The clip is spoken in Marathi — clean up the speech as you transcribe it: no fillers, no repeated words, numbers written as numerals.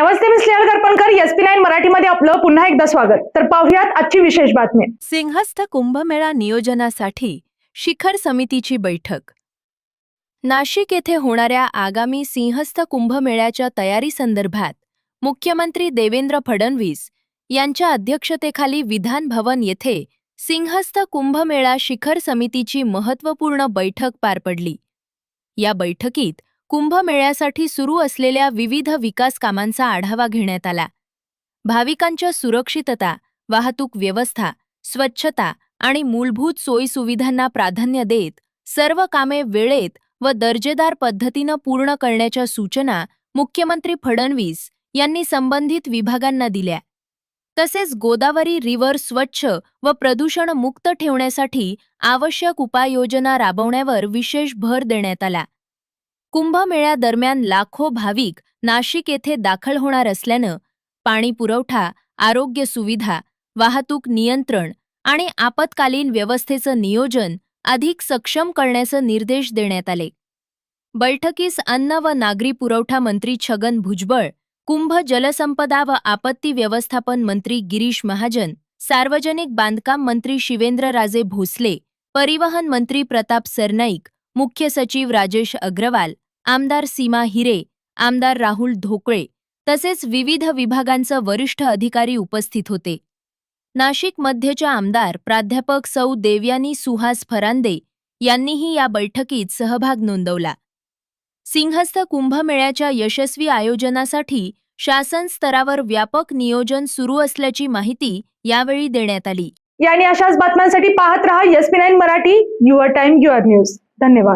नमस्ते, मी स्नेहल करपणकर. SP9 मराठीमध्ये आपलं पुन्हा एकदा स्वागत. तर पाहूयात आजची विशेष बातमी. सिंहस्थ कुंभमेळा नियोजनासाठी शिखर समितीची बैठक. नाशिक येथे होणाऱ्या आगामी सिंहस्थ कुंभमेळ्याच्या तयारीसंदर्भात मुख्यमंत्री देवेंद्र फडणवीस यांच्या अध्यक्षतेखाली विधान भवन येथे सिंहस्थ कुंभमेळा शिखर समितीची महत्त्वपूर्ण बैठक पार पडली. या बैठकीत कुंभमेळ्यासाठी सुरू असलेल्या विविध विकास कामांचा आढावा घेण्यात आला. भाविकांच्या सुरक्षितता, वाहतूक व्यवस्था, स्वच्छता आणि मूलभूत सोयीसुविधांना प्राधान्य देत सर्व कामे वेळेत व दर्जेदार पद्धतीनं पूर्ण करण्याच्या सूचना मुख्यमंत्री फडणवीस यांनी संबंधित विभागांना दिल्या. तसेच गोदावरी रिव्हर स्वच्छ व प्रदूषणमुक्त ठेवण्यासाठी आवश्यक उपाययोजना राबवण्यावर विशेष भर देण्यात आला. कुंभमेळ्यादरम्यान लाखो भाविक नाशिक येथे दाखल होणार असल्यानं पाणी पुरवठा, आरोग्य सुविधा, वाहतूक नियंत्रण आणि आपत्कालीन व्यवस्थेचं नियोजन अधिक सक्षम करण्याचे निर्देश देण्यात आले. बैठकीस अन्न व नागरी पुरवठा मंत्री छगन भुजबळ, कुंभ जलसंपदा व आपत्ती व्यवस्थापन मंत्री गिरीश महाजन, सार्वजनिक बांधकाम मंत्री शिवेंद्रराजे भोसले, परिवहन मंत्री प्रताप सरनाईक, मुख्य सचिव राजेश अग्रवाल, आमदार सीमा हिरे, आमदार राहुल ढोकळे तसेच विविध विभागांचे वरिष्ठ अधिकारी उपस्थित होते. नाशिक मध्यच्या आमदार प्राध्यापक सौ देवयानी सुहास फरांदे यांनीही या बैठकीत सहभाग नोंदवला. सिंहस्थ कुंभमेळ्याच्या यशस्वी आयोजनासाठी शासन स्तरावर व्यापक नियोजन सुरू असल्याची माहिती यावेळी देण्यात आली. आणि अशाच बातम्यांसाठी पाहत रहा SP9 Marathi, your time your news. धन्यवाद.